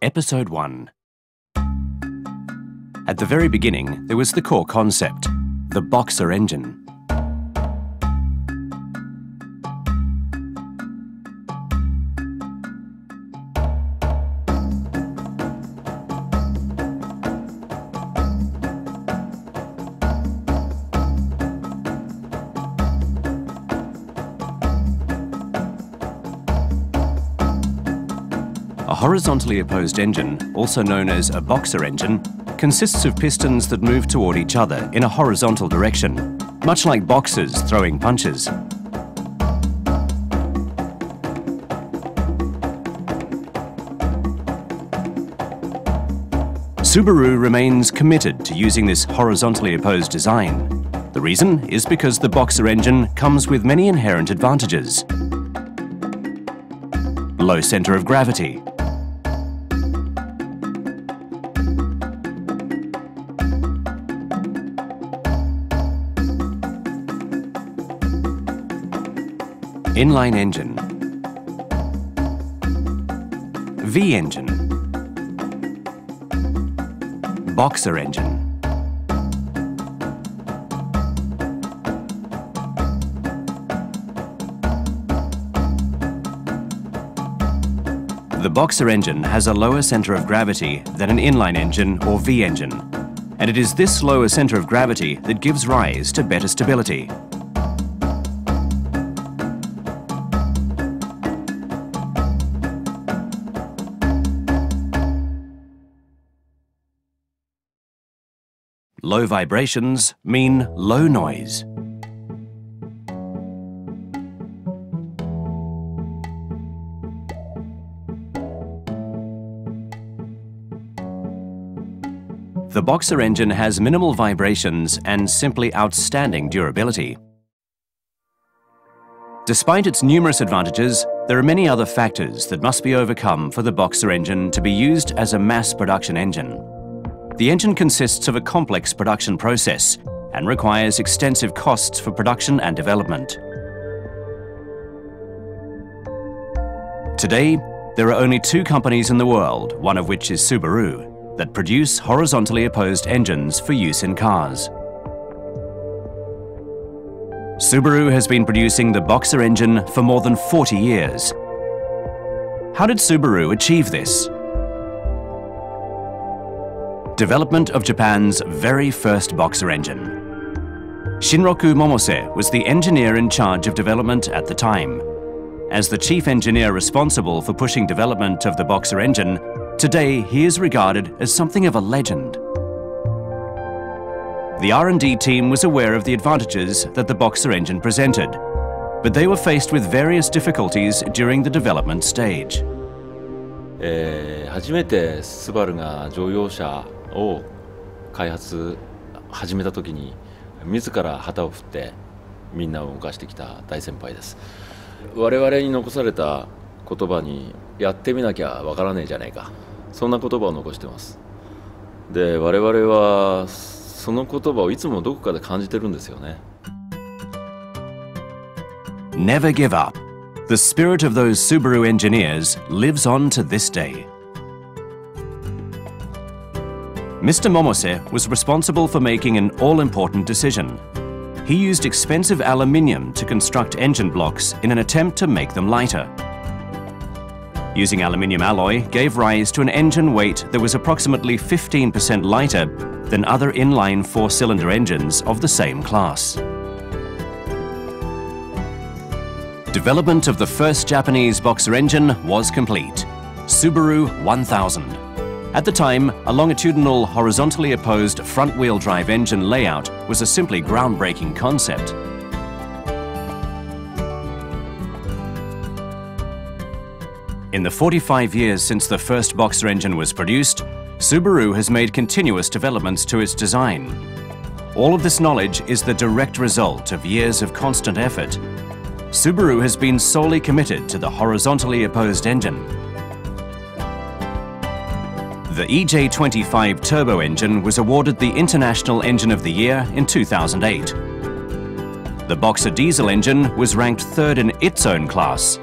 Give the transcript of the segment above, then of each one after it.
Episode 1. At the very beginning, there was the core concept, the Boxer engine. A horizontally opposed engine, also known as a Boxer engine, consists of pistons that move toward each other in a horizontal direction, much like boxers throwing punches. Subaru remains committed to using this horizontally opposed design. The reason is because the Boxer engine comes with many inherent advantages. Low center of gravity, inline engine, V engine, Boxer engine. The Boxer engine has a lower center of gravity than an inline engine or V engine, and it is this lower center of gravity that gives rise to better stability. Low vibrations mean low noise. The Boxer engine has minimal vibrations and simply outstanding durability. Despite its numerous advantages, there are many other factors that must be overcome for the Boxer engine to be used as a mass production engine. The engine consists of a complex production process and requires extensive costs for production and development. Today, there are only two companies in the world, one of which is Subaru, that produce horizontally opposed engines for use in cars. Subaru has been producing the Boxer engine for more than 40 years. How did Subaru achieve this? Development of Japan's very first Boxer engine. Shinroku Momose was the engineer in charge of development at the time. As the chief engineer responsible for pushing development of the Boxer engine, today he is regarded as something of a legend. The R&D team was aware of the advantages that the Boxer engine presented, but they were faced with various difficulties during the development stage. 初めてスバルが乗用車を開発始めた時に自ら旗を振ってみんなを動かしてきた大先輩です。我々に残された言葉にやってみなきゃわからねえじゃないか、そんな言葉を残してます。で、我々はその言葉をいつもどこかで感じてるんですよね。Never give up. The spirit of those Subaru engineers lives on to this day. Mr. Momose was responsible for making an all-important decision. He used expensive aluminium to construct engine blocks in an attempt to make them lighter. Using aluminium alloy gave rise to an engine weight that was approximately 15% lighter than other inline four-cylinder engines of the same class. Development of the first Japanese Boxer engine was complete, Subaru 1000. At the time, a longitudinal, horizontally opposed front-wheel drive engine layout was a simply groundbreaking concept. In the 45 years since the first Boxer engine was produced, Subaru has made continuous developments to its design. All of this knowledge is the direct result of years of constant effort. Subaru has been solely committed to the horizontally opposed engine. The EJ25 turbo engine was awarded the International Engine of the Year in 2008. The Boxer diesel engine was ranked third in its own class.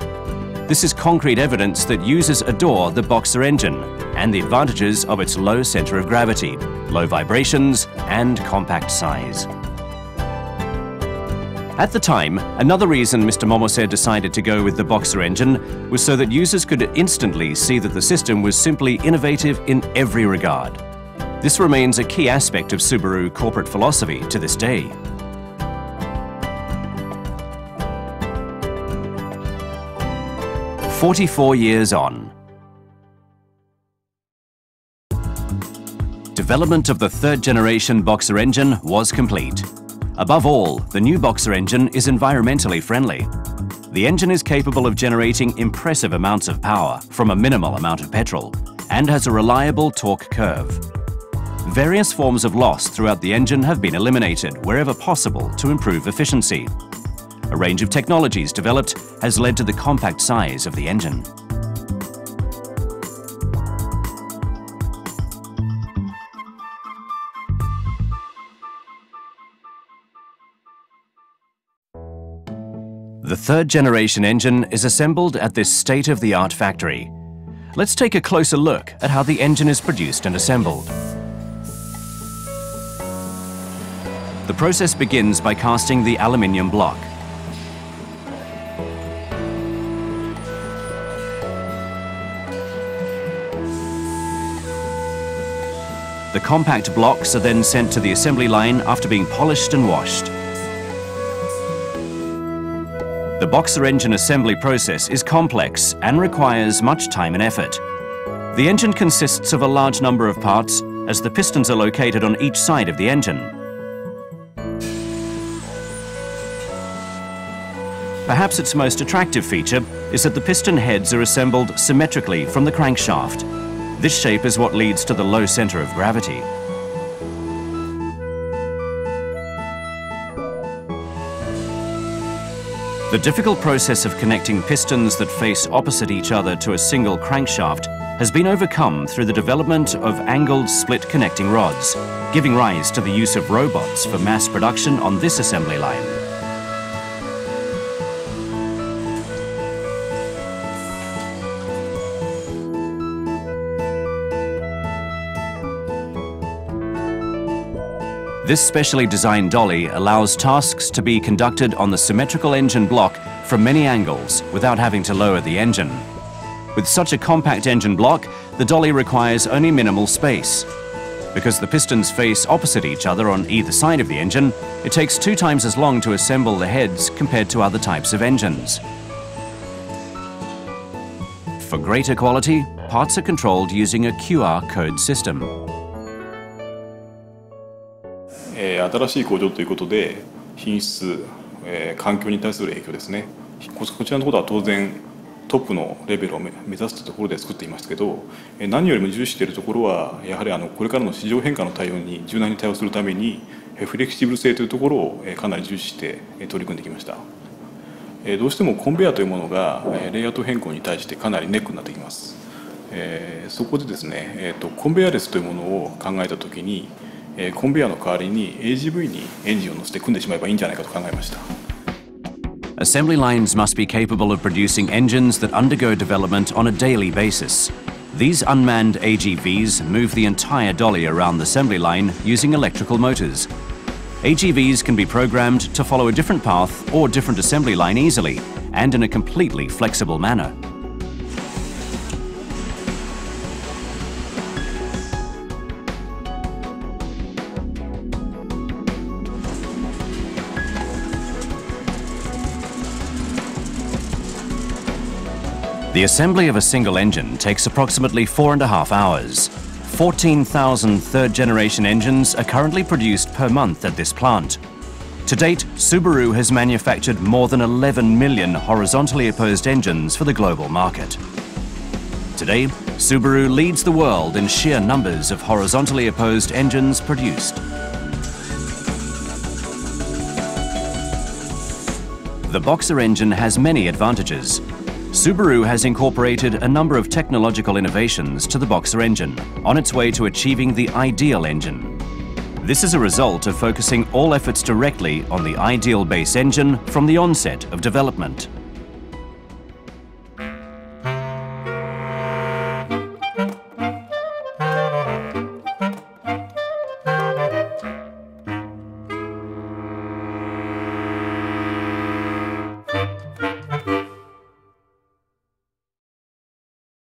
This is concrete evidence that users adore the Boxer engine and the advantages of its low center of gravity, low vibrations, and compact size. At the time, another reason Mr. Momose decided to go with the Boxer engine was so that users could instantly see that the system was simply innovative in every regard. This remains a key aspect of Subaru corporate philosophy to this day. "44 years on. Development of the third-generation Boxer engine was complete. Above all, the new Boxer engine is environmentally friendly. The engine is capable of generating impressive amounts of power from a minimal amount of petrol and has a reliable torque curve. Various forms of loss throughout the engine have been eliminated wherever possible to improve efficiency. A range of technologies developed has led to the compact size of the engine. The third-generation engine is assembled at this state-of-the-art factory. Let's take a closer look at how the engine is produced and assembled. The process begins by casting the aluminium block. The compact blocks are then sent to the assembly line after being polished and washed. The Boxer engine assembly process is complex and requires much time and effort. The engine consists of a large number of parts, as the pistons are located on each side of the engine. Perhaps its most attractive feature is that the piston heads are assembled symmetrically from the crankshaft. This shape is what leads to the low center of gravity. The difficult process of connecting pistons that face opposite each other to a single crankshaft has been overcome through the development of angled split connecting rods, giving rise to the use of robots for mass production on this assembly line. This specially designed dolly allows tasks to be conducted on the symmetrical engine block from many angles without having to lower the engine. With such a compact engine block, the dolly requires only minimal space. Because the pistons face opposite each other on either side of the engine, it takes 2 times as long to assemble the heads compared to other types of engines. For greater quality, parts are controlled using a QR code system. 新しい工場ということで品質、環境に対する影響ですね。こちらのことは当然トップのレベルを目指すというところで作っていますけど、何よりも重視しているところはやはりこれからの市場変化の対応に柔軟に対応するためにフレキシブル性というところをかなり重視して取り組んできました。どうしてもコンベヤーというものがレイアウト変更に対してかなりネックになってきます。そこでですね、コンベヤーレスというものを考えたときにコンベヤーの代わりに AGV にエンジンを乗せて組んでしまえばいいんじゃないかと考えました。Assembly lines must be capable of producing engines that undergo development on a daily basis. These unmanned AGVs move the entire dolly around the assembly line using electrical motors. AGVs can be programmed to follow a different path or different assembly line easily and in a completely flexible manner. The assembly of a single engine takes approximately 4.5 hours. 14,000 third-generation engines are currently produced per month at this plant. To date, Subaru has manufactured more than 11 million horizontally opposed engines for the global market. Today, Subaru leads the world in sheer numbers of horizontally opposed engines produced. The Boxer engine has many advantages. Subaru has incorporated a number of technological innovations to the Boxer engine on its way to achieving the ideal engine. This is a result of focusing all efforts directly on the ideal base engine from the onset of development.